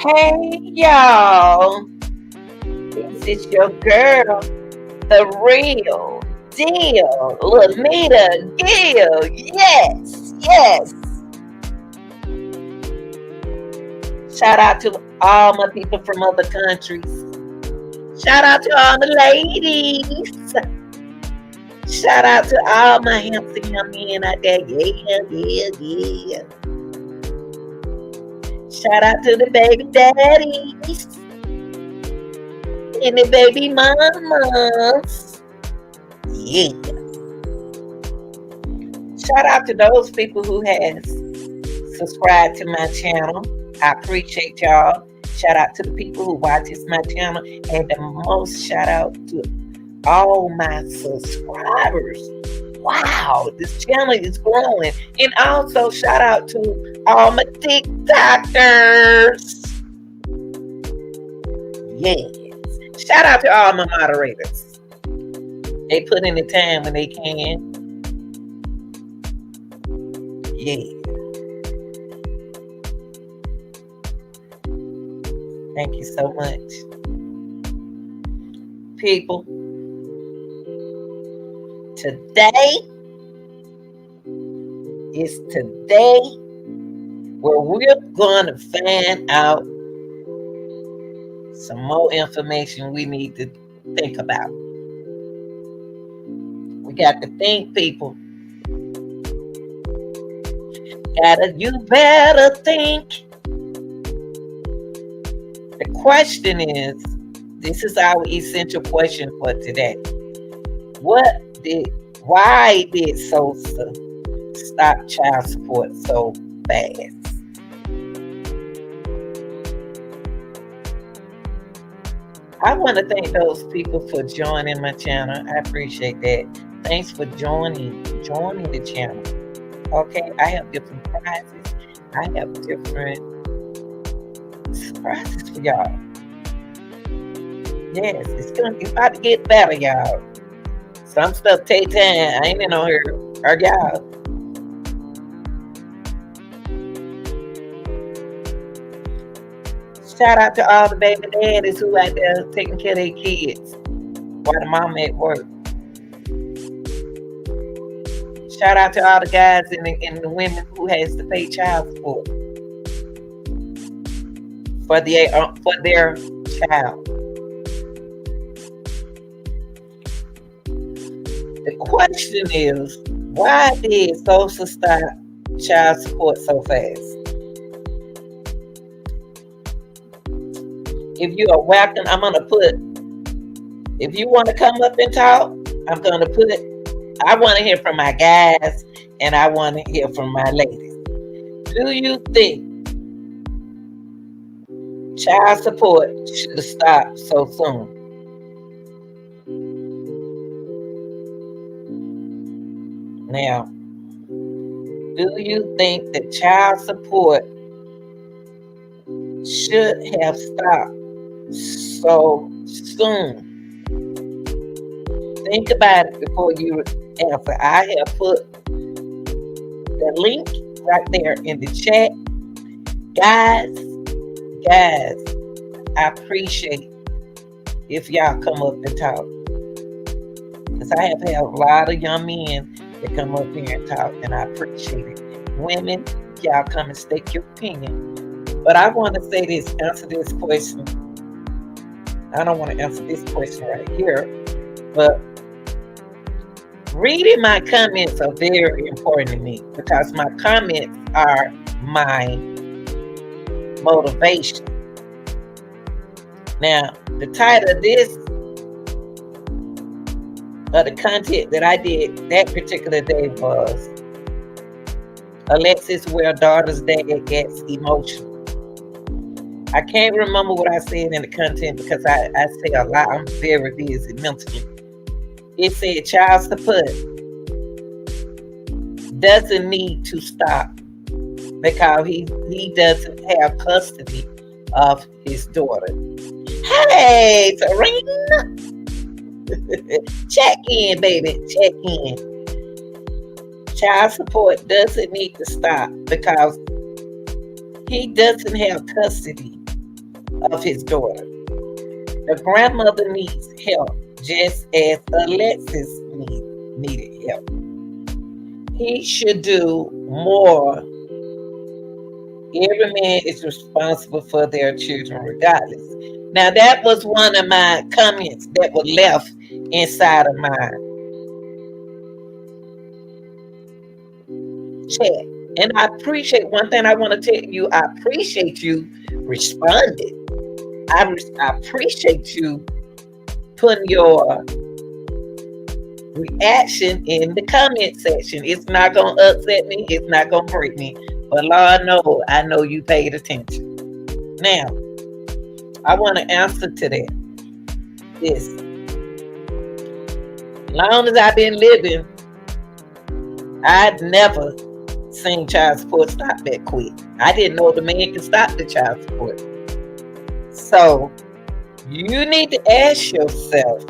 Hey y'all, this is your girl, the real deal, Lanita Gill. Yes, yes. Shout out to all my people from other countries. Shout out to all the ladies. Shout out to all my handsome young men out there. Yeah, yeah, yeah. Shout out to the baby daddies and the baby mamas. Yeah. Shout out to those people who has subscribed to my channel. I appreciate y'all. Shout out to the people who watches my channel, and the most shout out to all my subscribers. Wow, this channel is growing. And also shout out to all my TikTokers. Yes. Shout out to all my moderators. They put in the time when they can. Yeah. Thank you so much. People, today is today where we're going to find out some more information we need to think about. We got to think, people. You better think. The question is, this is our essential question for today. Why did Sosa stop child support so fast? I want to thank those people for joining my channel. I appreciate that. Thanks for joining the channel. Okay, I have different prizes. I have different surprises for y'all. Yes, it's about to get better, y'all. Some stuff take time. I ain't been on here. Or y'all. Shout out to all the baby daddies who out there taking care of their kids while the mama at work. Shout out to all the guys and the women who has to pay child support for their child. The question is, why did Sosa stop child support so fast? If you are welcome, I'm going to put, if you want to come up and talk, I'm going to put, I want to hear from my guys and I want to hear from my ladies. Do you think child support should have stopped so soon? Now, do you think that child support should have stopped so soon? Think about it before you answer. I have put the link right there in the chat. Guys, I appreciate if y'all come up and talk. Because I have had a lot of young men that come up here and talk, and I appreciate it. Women, y'all come and state your opinion. But I want to say this, answer this question. I don't want to answer this question right here, but reading my comments are very important to me because my comments are my motivation. Now, the title of this, of the content that I did that particular day was Alexis, where daughter's dad gets emotional. I can't remember what I said in the content because I say a lot. I'm very busy mentally. It said child support doesn't need to stop because he doesn't have custody of his daughter. Hey, Serena. Check in, baby. Check in. Child support doesn't need to stop because he doesn't have custody of his daughter. The grandmother needs help just as Alexis needed help. He should do more. Every man is responsible for their children regardless. Now that was one of my comments that were left inside of my chat. And I appreciate one thing I want to tell you, I appreciate you responding. I appreciate you putting your reaction in the comment section. It's not going to upset me. It's not going to break me. But Lord, I know you paid attention. Now, I want to answer to that. This. Long as I've been living, I've never seen child support stop that quick. I didn't know the man could stop the child support. So, you need to ask yourself,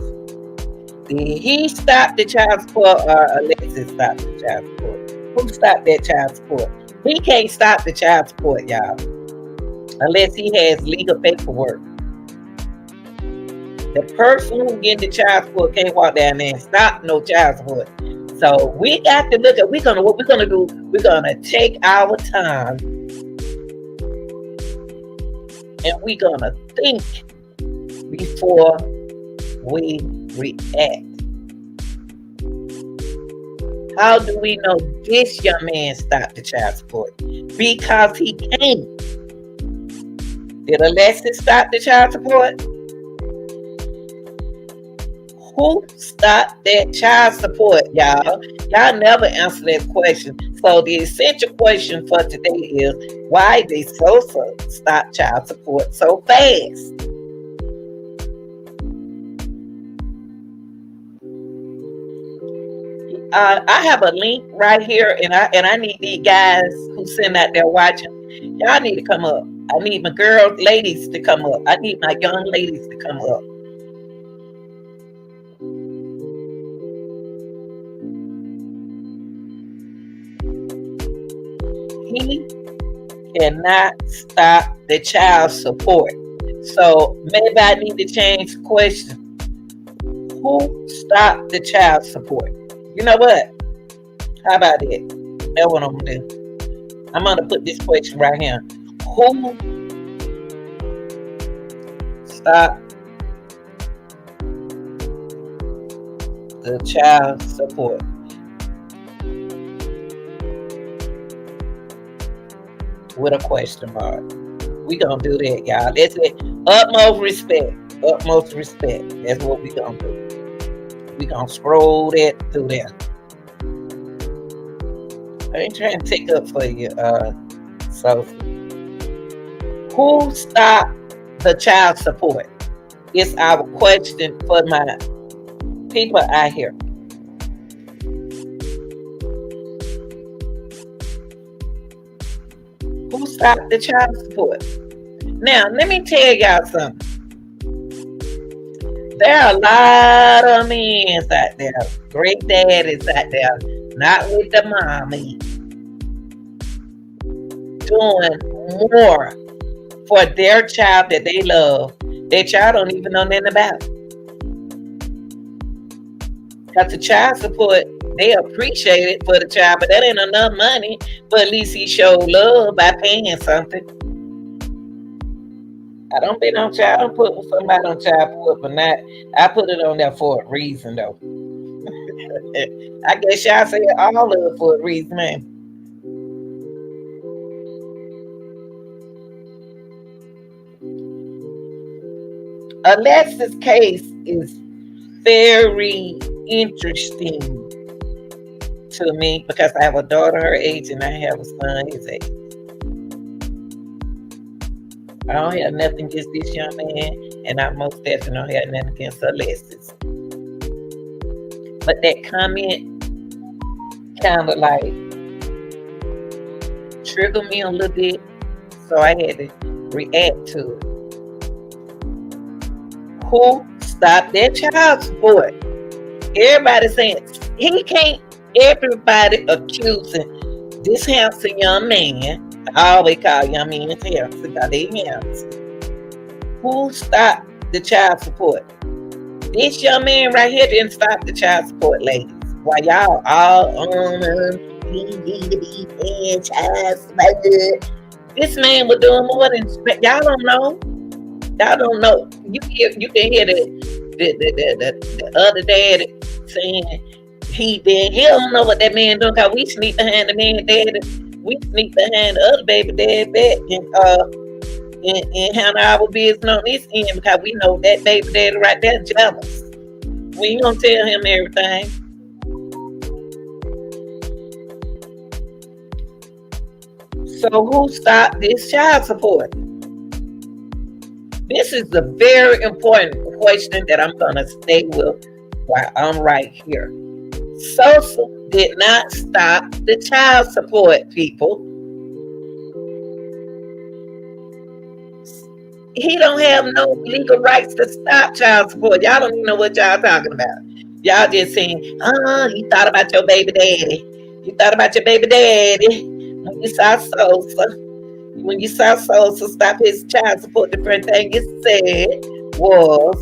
did he stop the child support or Alexis stop the child support? Who stopped that child support? He can't stop the child support, y'all, unless he has legal paperwork. The person who getting the child support can't walk down there and stop no child support. So we got to look at what we're gonna do. We're gonna take our time and we're gonna think before we react. How do we know this young man stopped the child support? Because he can't. Did Alexis stop the child support? Who stopped that child support, y'all? Y'all never answer that question. So the essential question for today is, why they stop child support so fast? I have a link right here, and I need these guys who sitting out there watching. Y'all need to come up. I need my ladies to come up. I need my young ladies to come up. He cannot stop the child support. So maybe I need to change the question. Who stopped the child support? You know what? How about that? That's what I'm gonna do. I'm gonna put this question right here. Who stopped the child support? With a question mark. We gonna do that, y'all. That's it. Utmost respect. Utmost respect. That's what we gonna do. We gonna scroll that through there. I ain't trying to take up for you, Sophie. Who stopped the child support? It's our question for my people out here. Who stopped the child support? Now, let me tell y'all something. There are a lot of men out there, great daddies out there, not with the mommy, doing more for their child that they love. Their child don't even know nothing about. Because the child support, they appreciate it for the child, but that ain't enough money. But at least he showed love by paying something. I don't been on child. I don't put somebody on child support, but not. I put it on there for a reason, though. I guess y'all say all of it for a reason, man. Alexis' case is very interesting to me because I have a daughter her age and I have a son his age. I don't have nothing against this young man, and I most definitely don't have nothing against Alexis. But that comment kind of like triggered me a little bit, so I had to react to it. Who stopped that child support? Everybody saying he can't. Everybody accusing this handsome young man. I always call young men handsome because they handsome. Who stopped the child support? This young man right here didn't stop the child support, ladies. While y'all all on he need to be paying child support. This man was doing more than y'all don't know. Y'all don't know. You can hear the other dad saying he don't know what that man doing, cause we sneak behind the man dad, we sneak behind the other baby dad back and handle our business on this end, because we know that baby daddy right there jealous. We ain't gonna tell him everything. So who stopped this child support? This is a very important question that I'm gonna stay with while I'm right here. Sosa did not stop the child support, people. He don't have no legal rights to stop child support. Y'all don't even know what y'all talking about. Y'all just saying, you thought about your baby daddy. You thought about your baby daddy when you saw Sosa. When you saw Sosa stop his child support, the first thing you said was,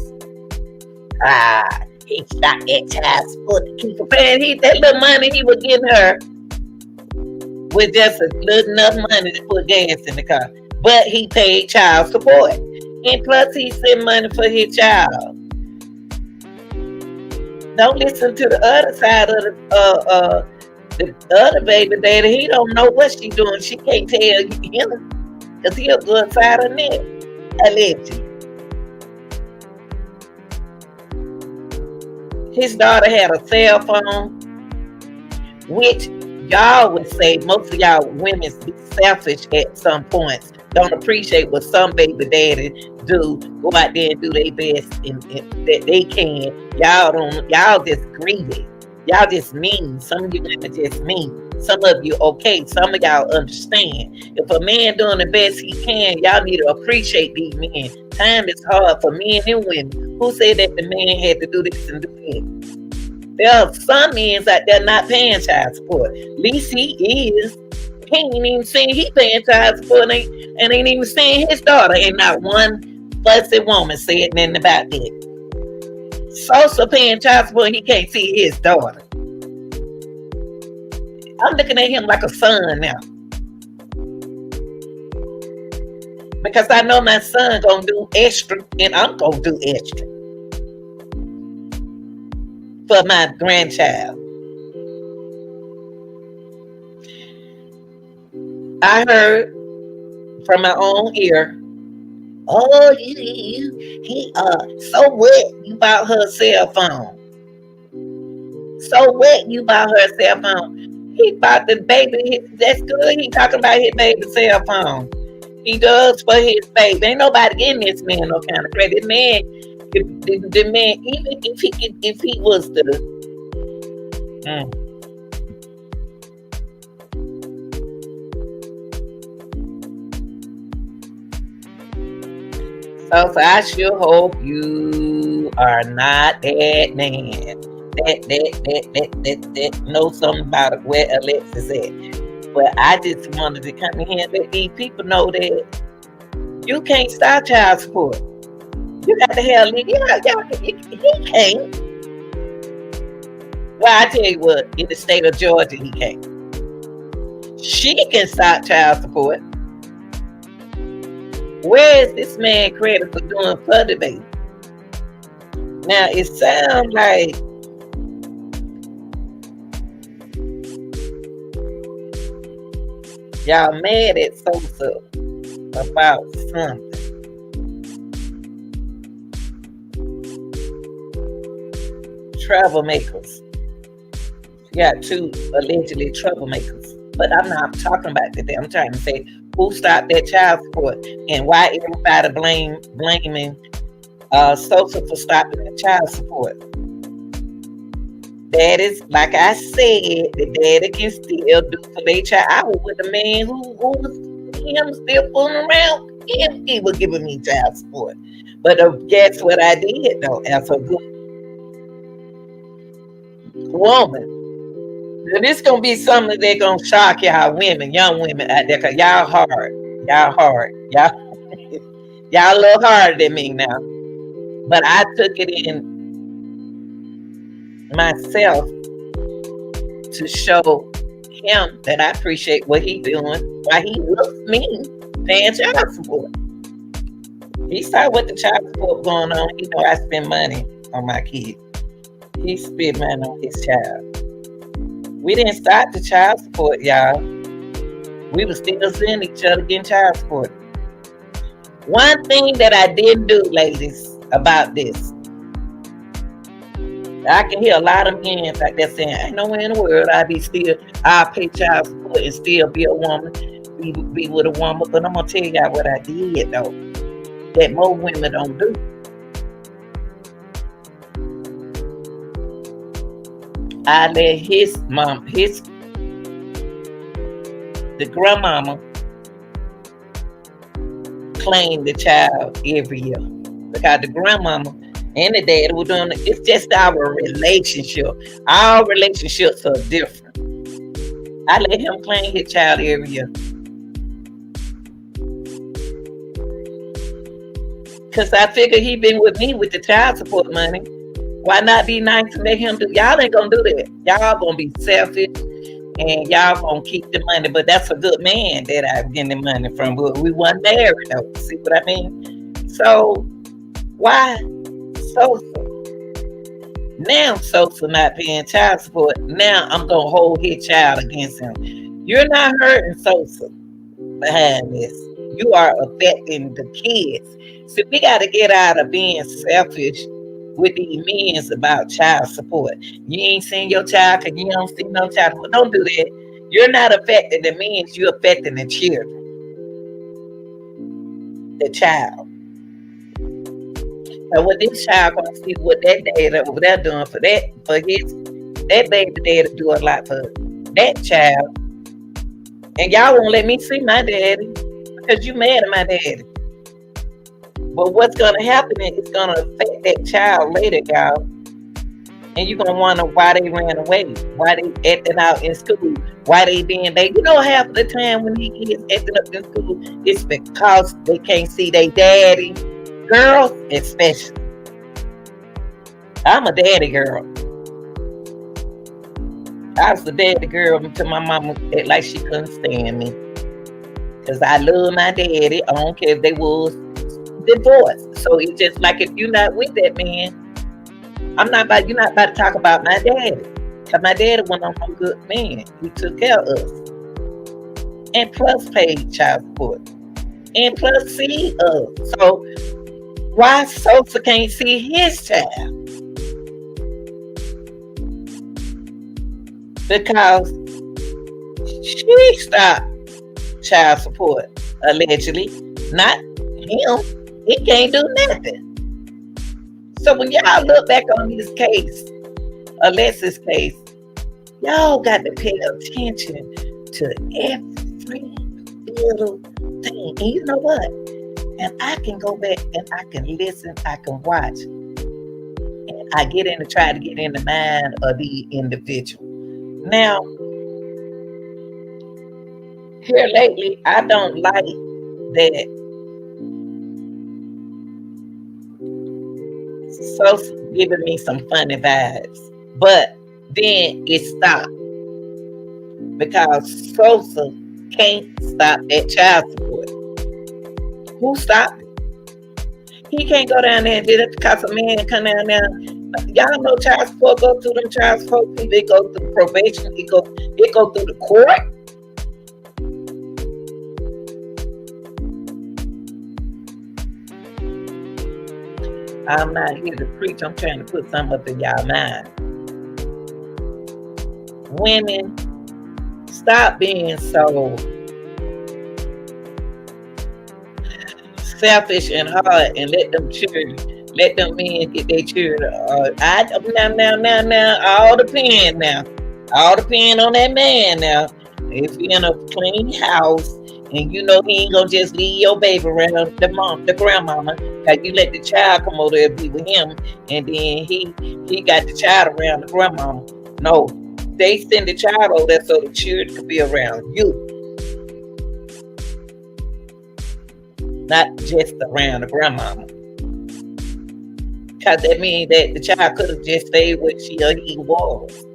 he stopped that child support to keep her paying. That little money he was getting her was just a little enough money to put gas in the car. But he paid child support. And plus he sent money for his child. Don't listen to the other side of the other baby daddy. He don't know what she doing. She can't tell him, because he'll go inside her neck. Alexis. His daughter had a cell phone, which y'all would say, most of y'all women be selfish at some points. Don't appreciate what some baby daddies do. Go out there and do their best and that they can. Y'all just greedy. Y'all just mean. Some of you women just mean. Some of you okay. Some of y'all understand. If a man doing the best he can, y'all need to appreciate these men. Time is hard for men and women. Who said that the man had to do this and do that? There are some men out there not paying child support. At least he is. He ain't even saying he paying child support and ain't even saying his daughter. And not one fussy woman said nothing about that. Sosa paying child support, he can't see his daughter. I'm looking at him like a son now. Because I know my son gonna do extra, and I'm gonna do extra for my grandchild. I heard from my own ear, so what? You bought her a cell phone. So what? You bought her a cell phone. He bought the baby. That's good. He talking about his baby cell phone. He does for his baby. Ain't nobody getting this man no kind of credit. Man, the man, even if he was the So I sure hope you are not that man that knows something about where Alexis at. But I just wanted to come in here and let these people know that you can't stop child support. You got to have he can't. Well, I tell you what, in the state of Georgia, he can't. She can stop child support. Where is this man credit for doing for the baby? Now it sounds like y'all mad at Sosa about something. Troublemakers. You got two allegedly troublemakers. But I'm not talking about that. I'm trying to say who stopped that child support and why everybody blaming Sosa for stopping the child support. That is, like I said, the daddy can still do for their child. I was with a man who was him still fooling around. He was giving me child support. But guess what I did though, as a good woman. Now, this gonna be something that's gonna shock y'all women, young women out there, cause y'all hard. Y'all a little harder than me now. But I took it in myself to show him that I appreciate what he doing while he looks me paying child support. He saw what the child support going on. He know I spend money on my kids. He spent money on his child. We didn't start the child support, y'all. We were still seeing each other getting child support. One thing that I didn't do, ladies, about this, I can hear a lot of men like that saying, ain't nowhere in the world I'll pay child support and still be a woman, be with a woman. But I'm gonna tell y'all what I did though, that more women don't do. I let the grandmama claim the child every year. Because the grandmama and the dad were doing it. It's just our relationship. Our relationships are different. I let him claim his child every year. Because I figured he been with me with the child support money. Why not be nice and let him do? Y'all ain't gonna do that. Y'all gonna be selfish and y'all gonna keep the money. But that's a good man that I'm getting the money from. But we weren't married though. See what I mean? So why Sosa? Now Sosa not paying child support. Now I'm gonna hold his child against him. You're not hurting Sosa behind this. You are affecting the kids. So we got to get out of being selfish with these men about child support. You ain't seen your child because you don't see no child support. Don't do that. You're not affecting the men, you're affecting the children. The child. So what this child gonna see what that dad over there doing for that baby daddy do a lot for that child. And y'all won't let me see my daddy because you mad at my daddy. But what's gonna happen is it's gonna affect that child later, y'all. And you're gonna wonder why they ran away, why they acting out in school, why they being late. You know, half of the time when these kids acting up in school, it's because they can't see their daddy. Girls, especially. I'm a daddy girl. I was the daddy girl until my mama acted like she couldn't stand me. Because I love my daddy. I don't care if they was divorced. So it's just like if you're not with that man, you're not about to talk about my daddy. Because my daddy wasn't no good man. He took care of us. And plus paid child support. And plus see us. So why Sosa can't see his child? Because she stopped child support, allegedly. Not him. He can't do nothing. So when y'all look back on this case, Alexis case, y'all got to pay attention to every little thing. And you know what? And I can go back and I can listen, I can watch. And I try to get in the mind of the individual. Now, here lately, I don't like that Sosa giving me some funny vibes. But then it stopped. Because Sosa can't stop that child support. Who stopped it? He can't go down there and do it because a man come down there. Y'all know child support go through them child support people. It go through probation. It go through the court. I'm not here to preach. I'm trying to put something up in y'all mind. Women, stop being so selfish and hard and let them men get their children. Now, all depend now. All depend on that man now. If you're in a clean house and you know he ain't gonna just leave your baby around the grandmama, cause you let the child come over there and be with him, and then he got the child around the grandmama. No, they send the child over there so the children could be around you. not just around the grandmama. Because that means that the child could have just stayed where she or he was.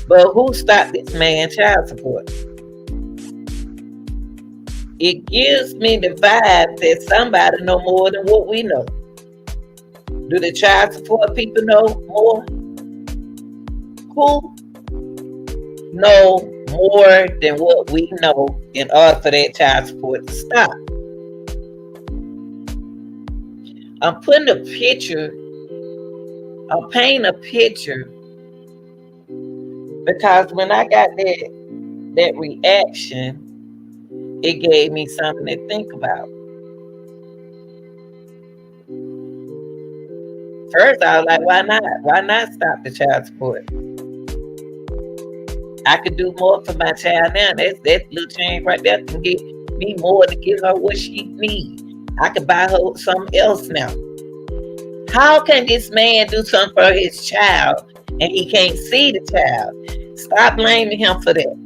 But who stopped this man child support? It gives me the vibe that somebody know more than what we know. Do the child support people know more? Who know more than what we know in order for that child support to stop? I'm putting a picture, I'm painting a picture, because when I got that reaction, it gave me something to think about. First, I was like, why not? Why not stop the child support? I could do more for my child now. That little change right there can get me more to give her what she needs. I could buy her something else now. How can this man do something for his child and he can't see the child? Stop blaming him for that.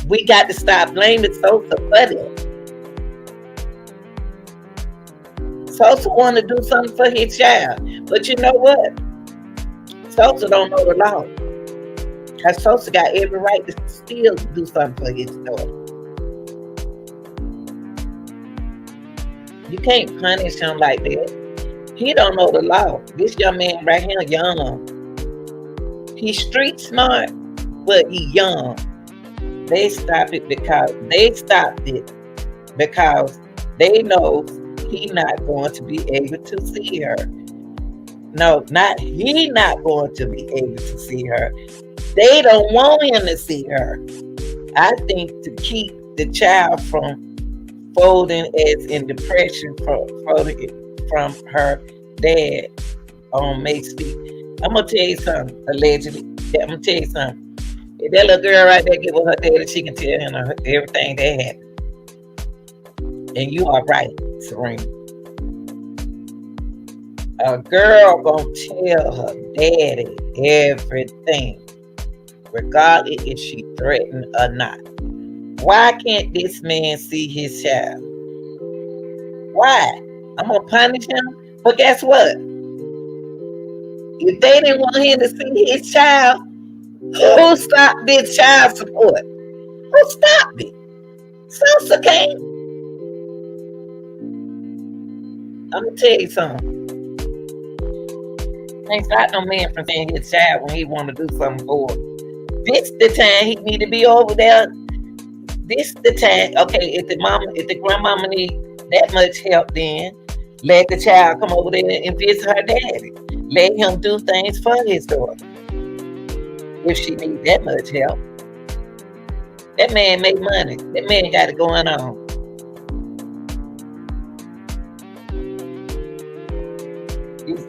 We got to stop blaming Sosa for that. Sosa want to do something for his child. But you know what? Sosa don't know the law. Because Sosa got every right to still do something for his daughter. You can't punish him like that. He don't know the law. This young man right here, young. He's street smart, but he young. They stopped it because they know he's not going to be able to see her. No, not he not going to be able to see her. They don't want him to see her. I think to keep the child from folding as in depression from her dad on May speak. I'm gonna tell you something, allegedly. I'm gonna tell you something. If that little girl right there get with her daddy, she can tell him everything that happened. And you are right, Serena. A girl gonna tell her daddy everything, regardless if she threatened or not. Why can't this man see his child? Why? I'm gonna punish him, but guess what? If they didn't want him to see his child, who stopped this child support? Who stopped it? Sosa can't. I'm gonna tell you something. Ain't stop no man from seeing his child when he want to do something for him. This the time he need to be over there. This the time. Okay, if the grandmama need that much help, then let the child come over there and visit her daddy. Let him do things for his daughter. If she needs that much help. That man make money. That man got it going on. He's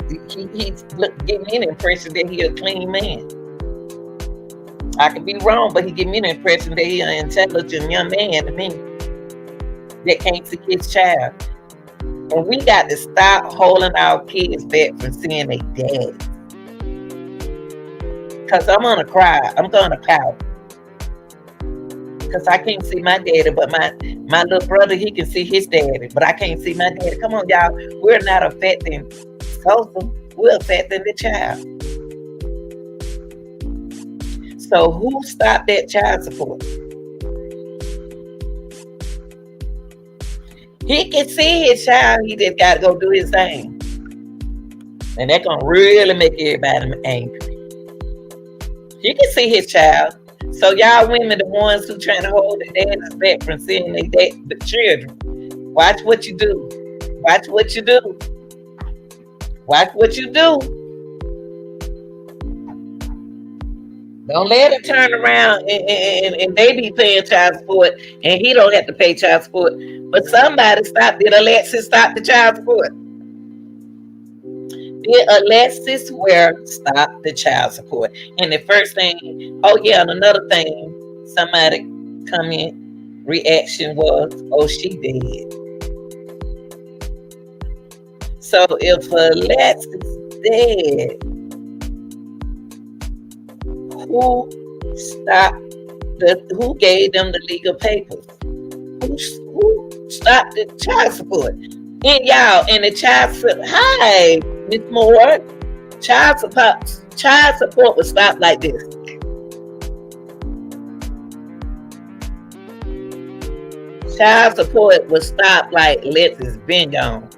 giving me an impression that he's a clean man. I could be wrong, but he give me an impression that he's an intelligent young man to me that can't see his child. And we got to stop holding our kids back from seeing their dad. Because I'm gonna cry. I'm gonna pout. Because I can't see my daddy, but my little brother, he can see his daddy, but I can't see my daddy. Come on, y'all. We're not affecting Sosa. We're affecting the child. So who stopped that child support? He can see his child. He just got to go do his thing. And that's going to really make everybody angry. He can see his child. So y'all women, the ones who trying to hold their daddies back from seeing their the children, watch what you do. Watch what you do. Watch what you do. Don't let it turn around and they be paying child support and he don't have to pay child support. But somebody stopped. Did Alexis stop the child support? Did Alexis Ware stop the child support? And the first thing, oh yeah, and another thing, somebody comment reaction was, oh, she did. So if Alexis did, who gave them the legal papers? Who stop the child support? And y'all, and the child support, hi, Miss Moore, child support would stop like this. Child support would stop like Alexis been gone.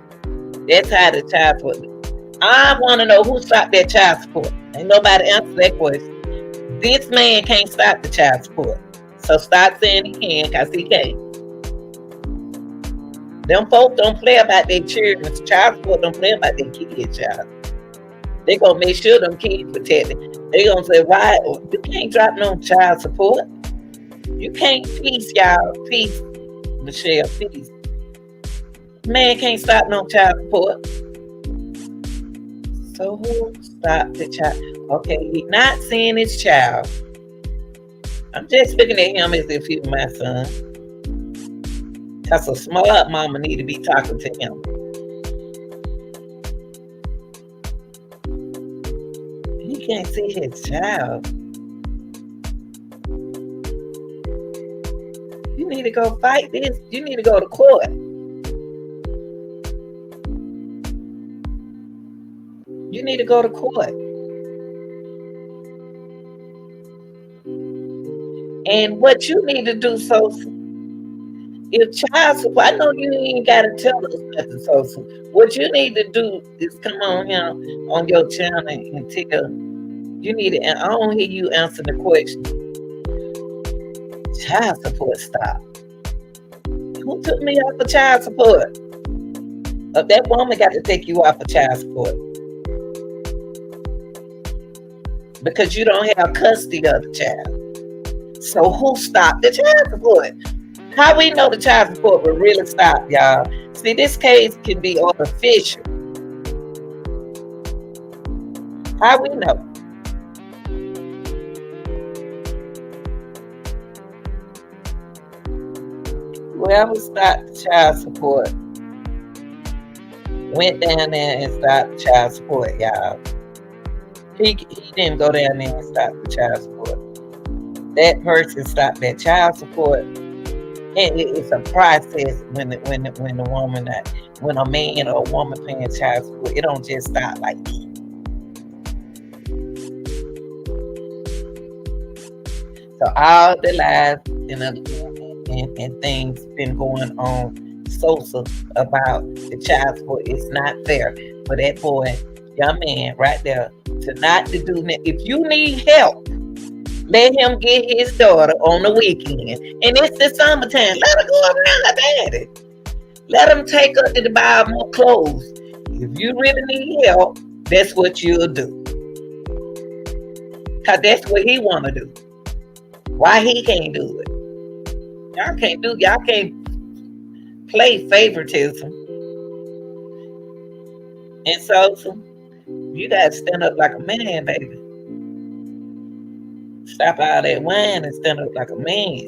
That's how the child support. I want to know who stopped that child support. Ain't nobody answer that question. This man can't stop the child support. So stop saying he can, because he can't. Them folks don't play about their children. Child support don't play about their kids, child. They gonna make sure them kids protected. They gonna say, why? You can't drop no child support. You can't. Peace, y'all. Peace. Michelle, peace. Man can't stop no child support. So who stopped the child? Okay, he's not seeing his child. I'm just looking at him as if he was my son. Because a smart mama need to be talking to him. He can't see his child. You need to go fight this. You need to go to court. You need to go to court. And what you need to do, so if child support, I know you ain't got to tell us nothing, so what you need to do is come on here on your channel and tell. You need to, and I don't hear you answer the question. Child support stop. Who took me off of child support? That woman got to take you off of child support. Because you don't have custody of the child. So who stopped the child support? How we know the child support will really stop, y'all? See, this case can be artificial. How we know? Whoever stopped the child support went down there and stopped the child support, y'all. He didn't go down there and stop the child support. That person stopped that child support. And it's a process when a man or a woman paying child support. It don't just stop like that. So all the lies and things been going on social about the child support. It's not fair for that boy, young man right there, to not to do that. If you need help, let him get his daughter on the weekend. And it's the summertime. Let her go around her daddy. Let him take her to buy more clothes. If you really need help, that's what you'll do. Because that's what he want to do. Why he can't do it? Y'all can't play favoritism. And so you gotta stand up like a man, baby. Stop all that whining and stand up like a man.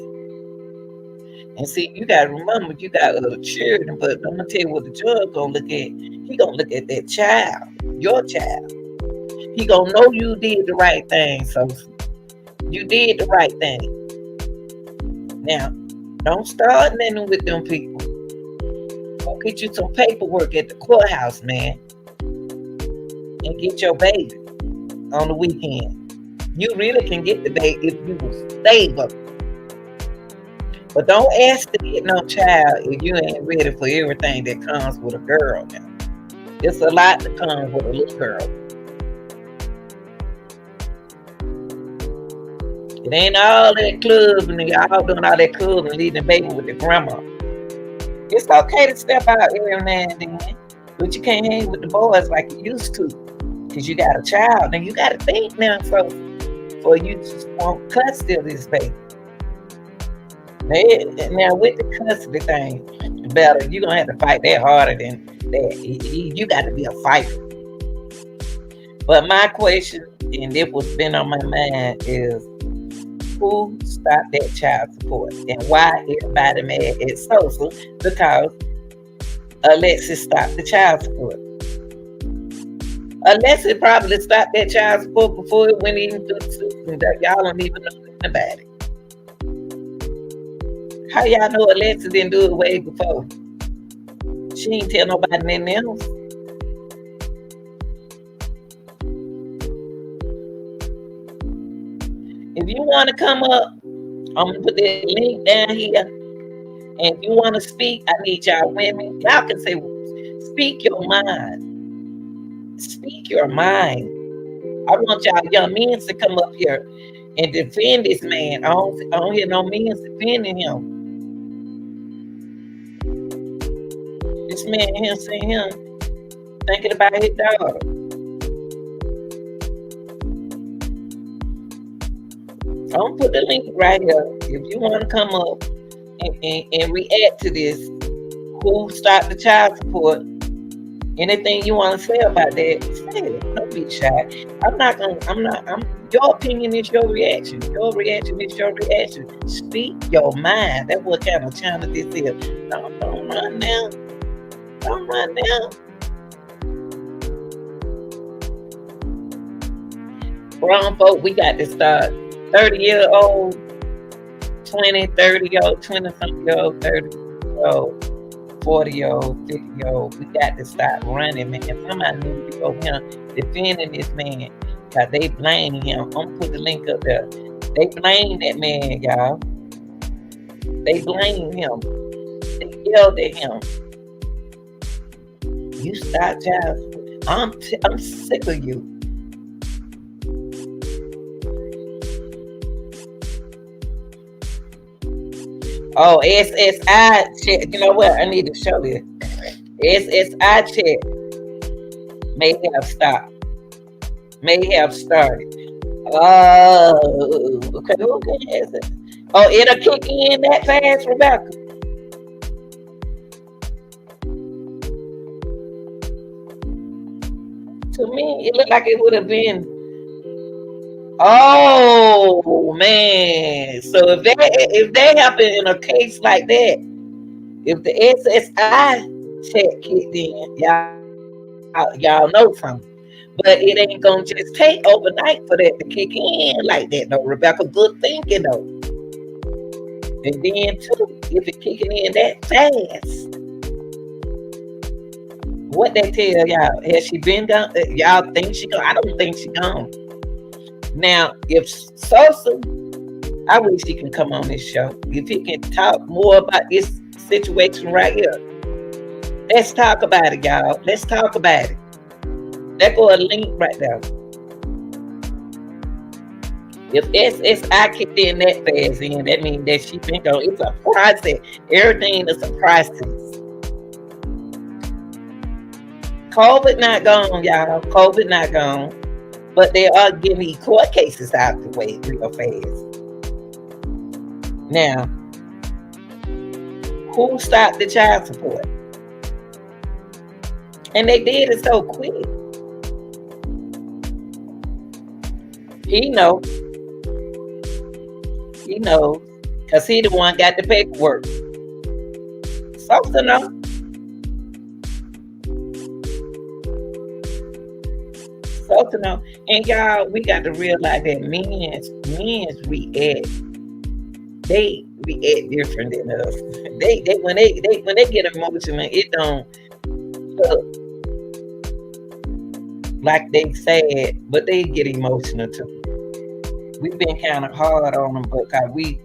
And see, you gotta remember, you got other children, but I'm gonna tell you what the judge gonna look at. He gonna look at that child, your child. He gonna know you did the right thing, so you did the right thing. Now, don't start nothing with them people. Go get you some paperwork at the courthouse, man. And get your baby on the weekend. You really can get the baby if you will save up. But don't ask to get no child if you ain't ready for everything that comes with a girl now. It's a lot that comes with a little girl. It ain't all that club and y'all doing all that club and leaving the baby with the grandma. It's okay to step out every now and then, but you can't hang with the boys like you used to. Because you got a child, and you got to think now for you to want custody of this baby. Now with the custody thing, better you're gonna have to fight that harder than that. You got to be a fighter. But my question, and it was been on my mind, is who stopped that child support and why everybody mad at social? Because Alexis stopped the child support. Alexis probably stopped that child support before it went even through the system. Y'all don't even know nothing about it. How y'all know Alexis didn't do it way before? She ain't tell nobody nothing else. If you want to come up, I'm gonna put that link down here. And if you want to speak, I need y'all women. Y'all can say, speak your mind. Speak your mind. I want y'all young men to come up here and defend this man. I don't hear no men defending him. This man here saying him thinking about his daughter. I'm gonna put the link right here. If you want to come up and react to this, who stopped the child support? Anything you want to say about that, say it. Don't be shy. Your opinion is your reaction. Your reaction is your reaction. Speak your mind. That's what kind of channel this is. Don't run now. Don't run now. Grown folk, we got to start. 30-year-old, 20, 30-year-old, 20-something-year-old, 30-year-old, 40-year-old, 50-year-old. We got to stop running, man. Somebody need to go here defending this man because they blame him. I'm going to put the link up there. They blame that man, y'all. They blame him. They yelled at him. You stop, child. I'm sick of you. Oh, SSI check. You know what? I need to show you. SSI check may have stopped. May have started. Oh, okay. Who is it? Oh, it'll kick in that fast, Rebecca. To me, it looked like it would have been. Oh man! So if they happen in a case like that, if the SSI check kicked in, y'all know something. But it ain't gonna just take overnight for that to kick in like that, though. Rebecca, good thinking though. And then too, if it kicking in that fast, what they tell y'all? Has she been gone? Y'all think she gone? I don't think she gone. Now, if Sosa, I wish he can come on this show. If he can talk more about this situation right here. Let's talk about it, y'all. Let's talk about it. There go a link right there. If SSI kicked in that fast in, that means that she been gone. It's a process. Everything is a process. COVID not gone, y'all. COVID not gone. But they are getting these court cases out the way real fast. Now, who stopped the child support? And they did it so quick. He knows. He knows. Because he the one got the paperwork. Something know. To know. And y'all, we got to realize that men's react. They react different than us. They when they get emotional, it don't look like they sad, but they get emotional too. We've been kind of hard on them, but we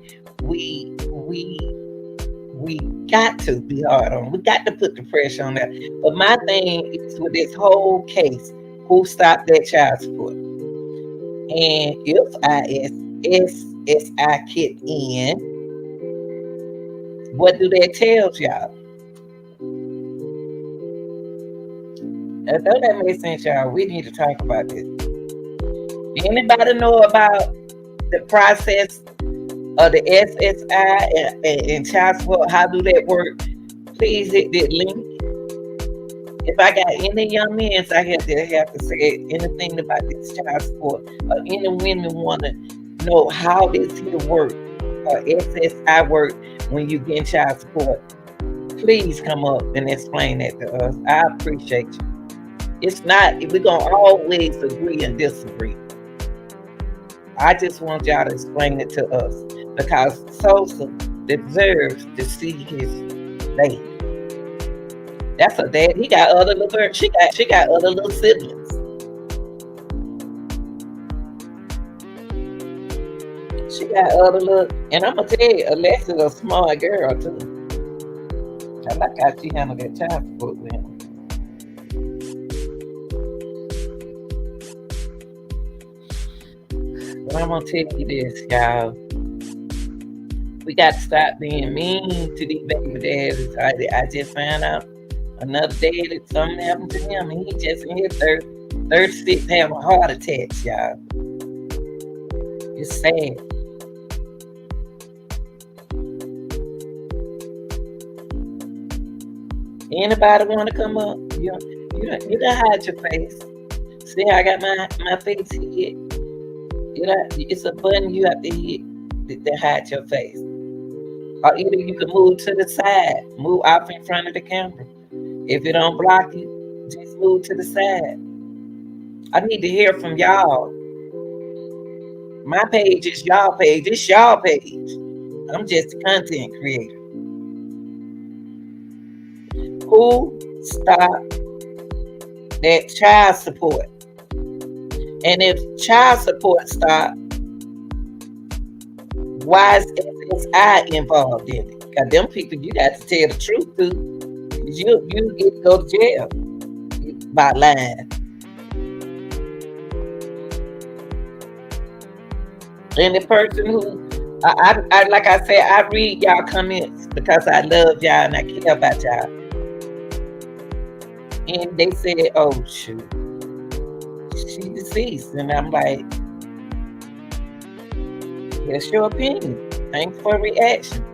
got to be hard on them. We got to put the pressure on that. But my thing is with this whole case. Who stopped that child support? And if SSI kicked in, what do that tell y'all? If that makes sense, y'all, we need to talk about this. Anybody know about the process of the SSI and child support? How do that work? Please hit that link. If I got any young men I have to say anything about this child support, or any women want to know how this here work, or SSI work when you get child support, please come up and explain that to us. I appreciate you. It's not, we're going to always agree and disagree. I just want y'all to explain it to us, because Sosa deserves to see his lady. That's her dad. He got other little girls. She got other little siblings. She got other little, and I'm gonna tell you, Alexis a smart girl too. I like how she handled that child support with him. But I'm gonna tell you this, y'all. We got to stop being mean to these baby daddies. I just found out another day that something happened to him, and he just in his 36 having heart attacks, y'all. It's sad. Anybody want to come up? You don't hide your face. See, I got my face hit. It's a button you have to hit to hide your face. Or either you can move to the side, move off in front of the camera. If it don't block you, just move to the side. I need to hear from y'all. My page is y'all page. It's y'all page. I'm just a content creator. Who stopped that child support? And if child support stopped, why is SSI involved in it? Because them people you got to tell the truth to. You get to go to jail by lying. And the person who, I like I said, I read y'all comments because I love y'all and I care about y'all. And they said, oh shoot, she deceased. And I'm like, that's your opinion. Thanks for reacting.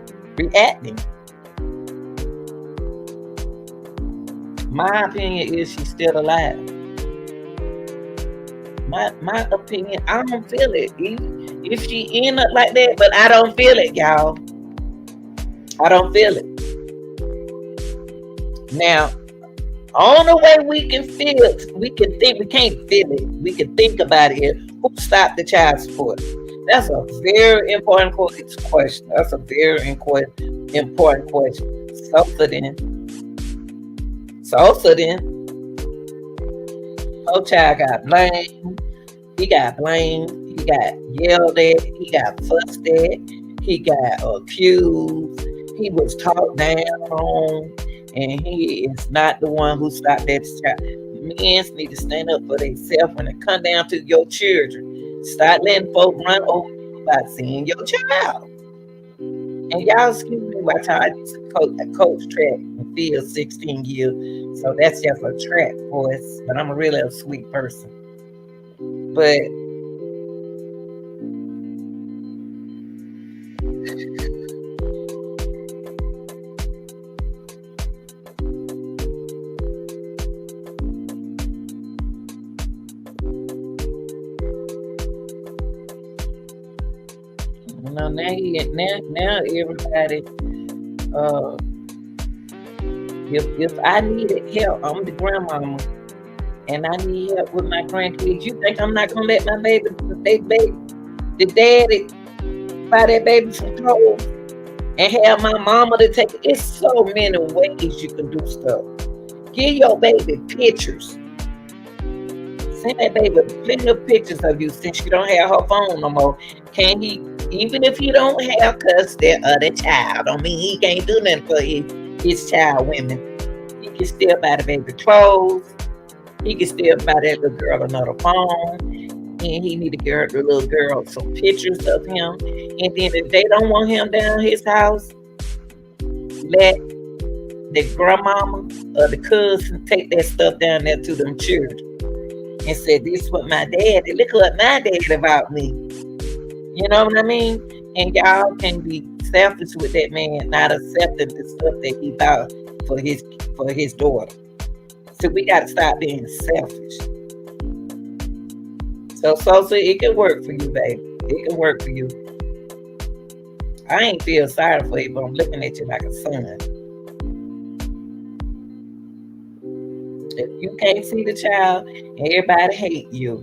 My opinion is she's still alive. My opinion, I don't feel it. If she end up like that, but I don't feel it, y'all. I don't feel it. Now, only way we can feel it, we can think, we can't feel it. We can think about it. Who stopped the child support? That's a very important question. That's a very important question. So then, her child got blamed. He got blamed. He got yelled at. He got fussed at. He got accused. He was talked down on. And he is not the one who stopped that child. Men need to stand up for themselves when it come down to your children. Stop letting folk run over you about seeing your child. And y'all excuse me, watch how I used to coach track in field 16 years. So that's just a track voice. But I'm really a sweet person. But now everybody, if I needed help, I'm the grandmama and I need help with my grandkids. You think I'm not gonna let my baby, the daddy buy that baby some clothes and have my mama to take it? It's so many ways you can do stuff. Give your baby pictures. Send that baby plenty of pictures of you since you don't have her phone no more. Can he, even if he don't have custody of the child, don't mean he can't do nothing for his child women. He can still buy the baby clothes. He can still buy that little girl another phone. And he need to get the little girl some pictures of him. And then if they don't want him down his house, let the grandmama or the cousin take that stuff down there to them children. And said, this is what my daddy, look what my daddy about me. You know what I mean? And y'all can be selfish with that man, not accepting the stuff that he bought for his daughter. So we got to stop being selfish. So it can work for you, baby. It can work for you. I ain't feel sorry for you, but I'm looking at you like a son. If you can't see the child, everybody hate you.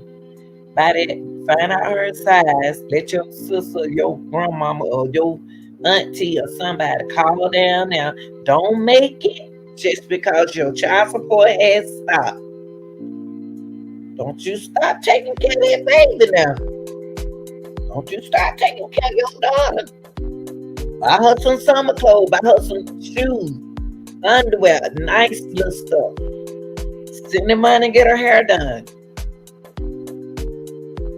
By that, find out her size. Let your sister, your grandmama, or your auntie or somebody, call down now. Don't make it just because your child support has stopped. Don't you stop taking care of that baby now. Don't you stop taking care of your daughter. Buy her some summer clothes, buy her some shoes, underwear, nice little stuff. Send the money and get her hair done.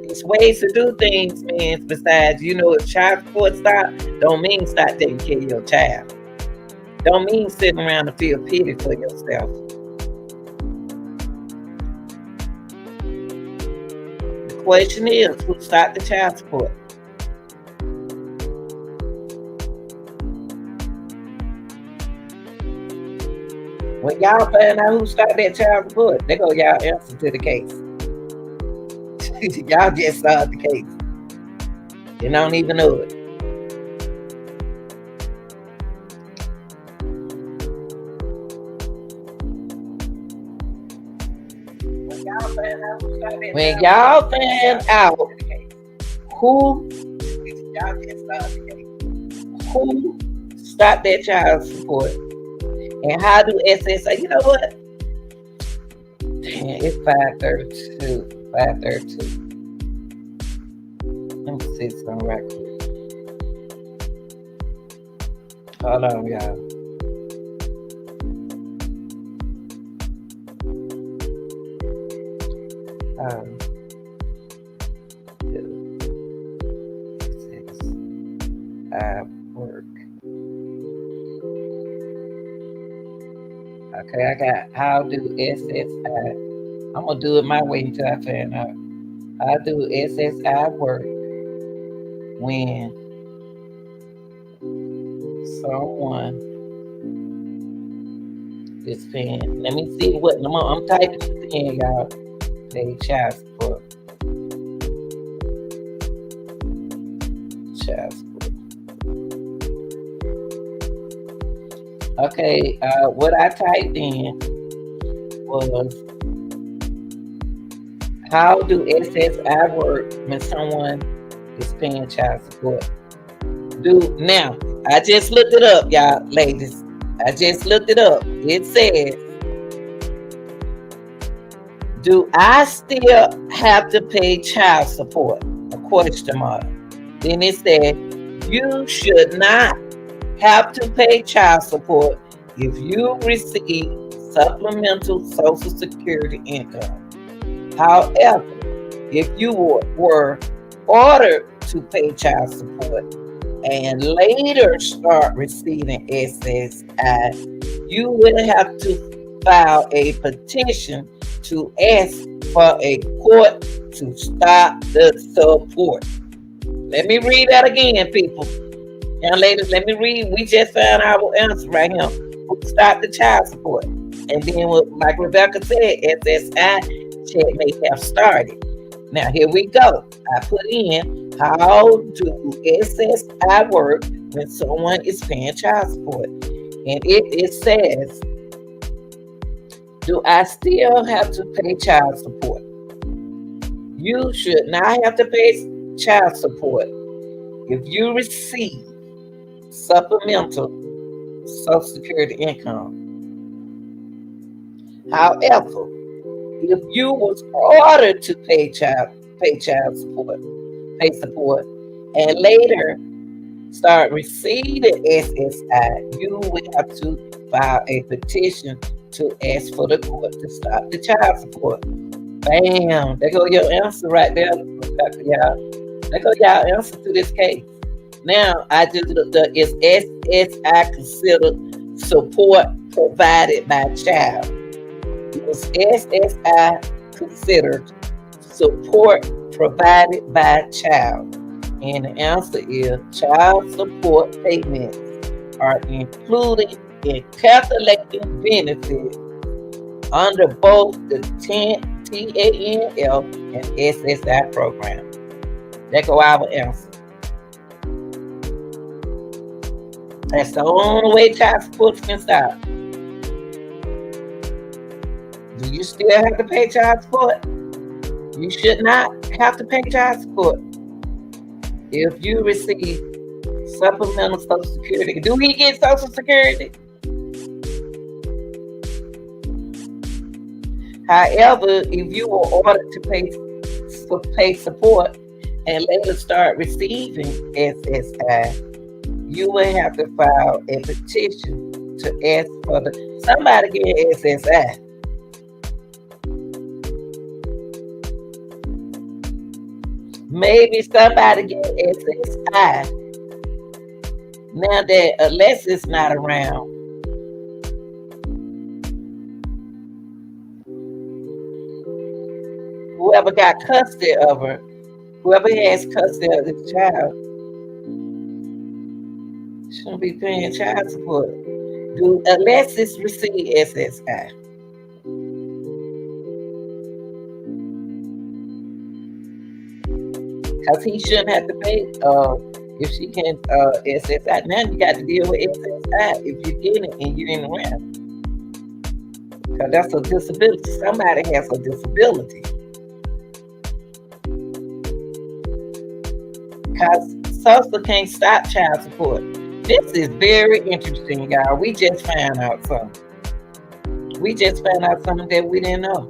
There's ways to do things, man. Besides, if child support stop, don't mean stop taking care of your child. Don't mean sitting around and feel pity for yourself. The question is, who stopped the child support? When y'all find out who stopped that child support, they go y'all answer to the case. Y'all just solved the case. You don't even know it. When y'all find out who stopped that child support, and how do SSA? You know what? Damn, it's 5:32. 5:32. Let me see something right quick. Hold on, y'all. Work. Okay, I got how do SSI. I'm gonna do it my way until I find out. How do SSI work when someone is paying? Let me see what I'm typing this in, y'all. Pay child support. Child support. Okay, what I typed in was how do SSI work when someone is paying child support? Now, I just looked it up, y'all, ladies. I just looked it up. It says, do I still have to pay child support? A question mark. Then it said, you should not have to pay child support if you receive supplemental Social Security income. However, if you were ordered to pay child support and later start receiving SSI, you will have to file a petition to ask for a court to stop the support. Let me read that again, people. Young ladies, let me read. We just found our answer right here. Who stopped the child support? And then, like Rebecca said, SSI check may have started. Now, here we go. I put in, how do SSI work when someone is paying child support? And it says, do I still have to pay child support? You should not have to pay child support if you receive supplemental Social Security income. However, if you was ordered to pay child support, and later start receiving SSI, you will have to file a petition to ask for the court to stop the child support. Bam! There go your answer right there, y'all. There go y'all answer to this case. Now, I just looked up, is SSI considered support provided by child? Is SSI considered support provided by child? And the answer is child support payments are included in calculating benefits under both the TANF and SSI program. There go our answer. That's the only way child support can stop. Do you still have to pay child support? You should not have to pay child support if you receive Supplemental Social Security. Do he get Social Security? However, if you were ordered to pay support and later start receiving SSI, you would have to file a petition to ask for somebody get SSI. Maybe somebody get SSI. Now that Alexis not around, whoever got custody of her, whoever has custody of this child, shouldn't be paying child support. Do Alexis receive SSI? Because he shouldn't have to pay if she can SSI. Now you got to deal with SSI if you get it and you're in the round. Because that's a disability. Somebody has a disability. Because SOSA can't stop child support. This is very interesting, y'all. We just found out something. We just found out something that we didn't know.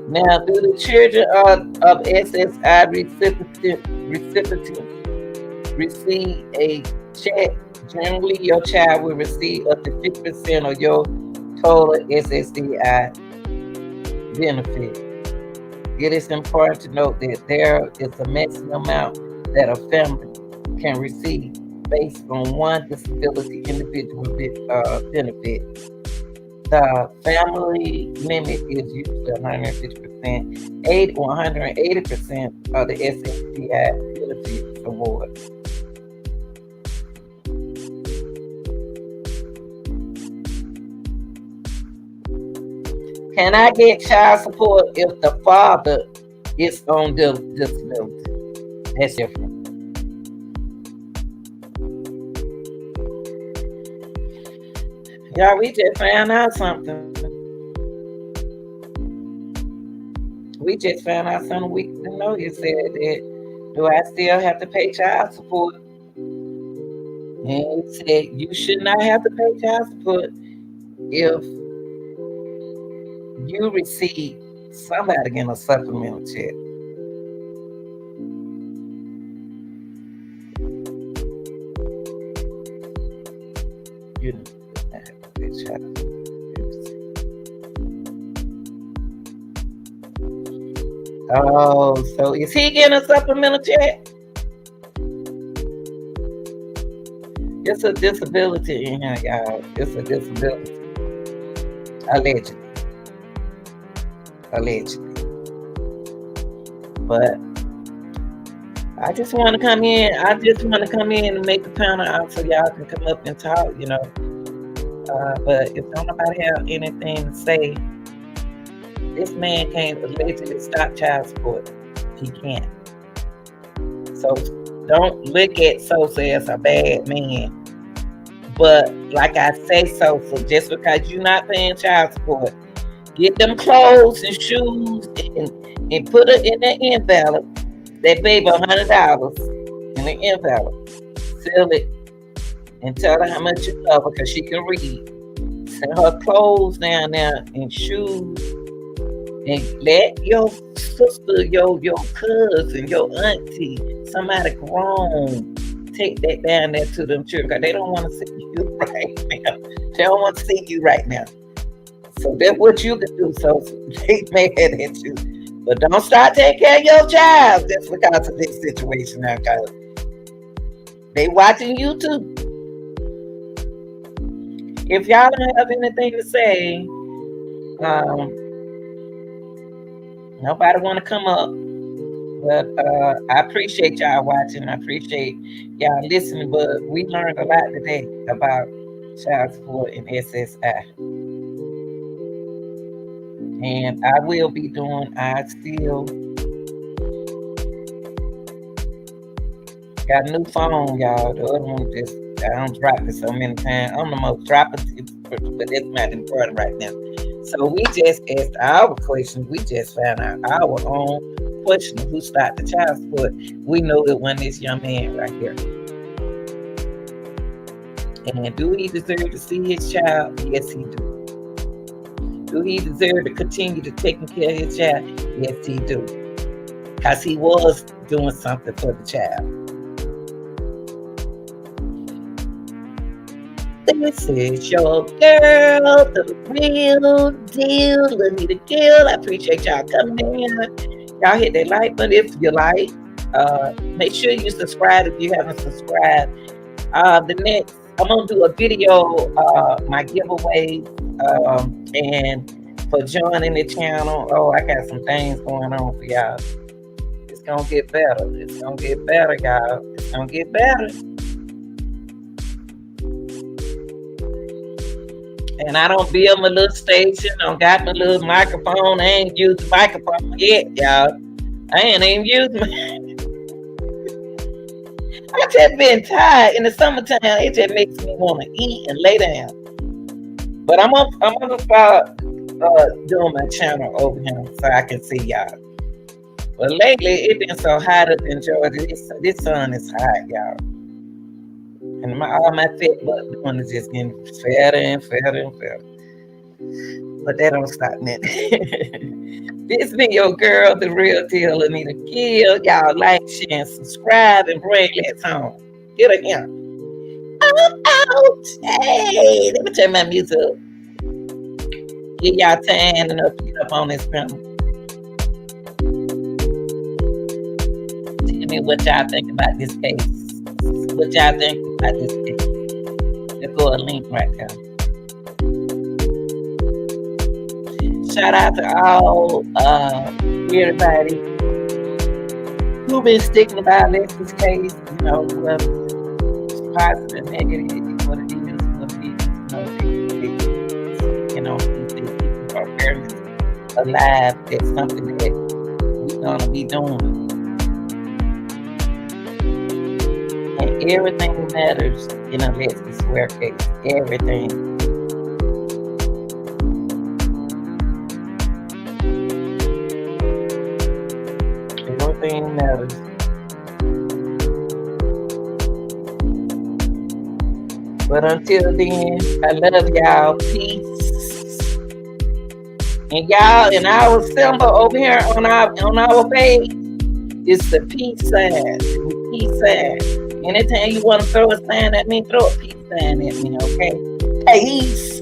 Now, do the children of SSI recipients receive a check? Generally, your child will receive up to 50% of your total SSDI benefit. It is important to note that there is a maximum amount that a family can receive based on one disability individual benefit. The family limit is usually 150%, 180% of the SSDI benefits award. Can I get child support if the father is on disability? That's different. Y'all, we just found out something. We just found out something we didn't know. You said that, do I still have to pay child support? And it said you should not have to pay child support if you receive somebody getting a supplemental check. You don't have to pay child support. Oh, so is he getting a supplemental check? It's a disability in here, y'all. It's a disability. Allegedly. But I just want to come in. And make the panel out so y'all can come up and talk, you know. But if nobody have anything to say, this man can't allegedly stop child support. He can't. So don't look at Sosa as a bad man. But like I say, Sosa, just because you're not paying child support, get them clothes and shoes and put it in the envelope. That baby $100 in the envelope. Seal it and tell her how much you love her because she can read. Send her clothes down there and shoes. And let your sister, your cousin, your auntie, somebody grown, take that down there to them children because they don't want to see you right now. They don't want to see you right now. So that's what you can do. So they mad at you. But don't start taking care of your child just because of this situation now, because they watching you too. If y'all don't have anything to say, nobody want to come up. But I appreciate y'all watching. I appreciate y'all listening. But we learned a lot today about child support and SSI. And I will be doing, I still got a new phone, y'all. The other one just, I don't drop it so many times. I'm the most dropping, but that's not important right now. So we just asked our questions. We just found out our own question of who started the child support. We know it wasn't this young man right here. And do he deserve to see his child? Yes, he do. Do he deserve to continue to taking care of his child? Yes, he do. Because he was doing something for the child. This is your girl, the real deal, Lanita Gill. I appreciate y'all coming in. Y'all hit that like button if you like. Make sure you subscribe if you haven't subscribed. The next, I'm gonna do a video, my giveaway, and for joining the channel. Oh, I got some things going on for y'all. It's gonna get better. It's gonna get better, y'all. It's gonna get better. And I don't build my little station. I don't got my little microphone. I ain't used the microphone yet, y'all. I ain't even used my. I just been tired in the summertime. It just makes me want to eat and lay down. But I'm gonna start doing my channel over here so I can see y'all. But lately it been so hot up in Georgia. This sun is hot, y'all. And all my fat butt doing is just getting fatter and fatter and fatter. But that don't stop me. This been your girl, the real deal, Anita Gill. Y'all like, share, and subscribe, and bring that home. Get it here. I'm out. Hey, let me turn my music up. Get y'all tan and up on this panel. Tell me what y'all think about this case. What y'all think about this case? Let's go a link right there. Shout out to all everybody who been sticking about Alexis case. You know, whether it's positive, negative, what it is, what it is. You know, people are very alive. That's something that we're gonna be doing. And everything matters in a Alexis Ware case. Everything. Everything matters. But until then, I love y'all. Peace. And y'all, in our symbol over here on our page, it's the peace sign. The peace sign. Anytime you want to throw a sign at me, throw a peace sign at me, okay? Peace.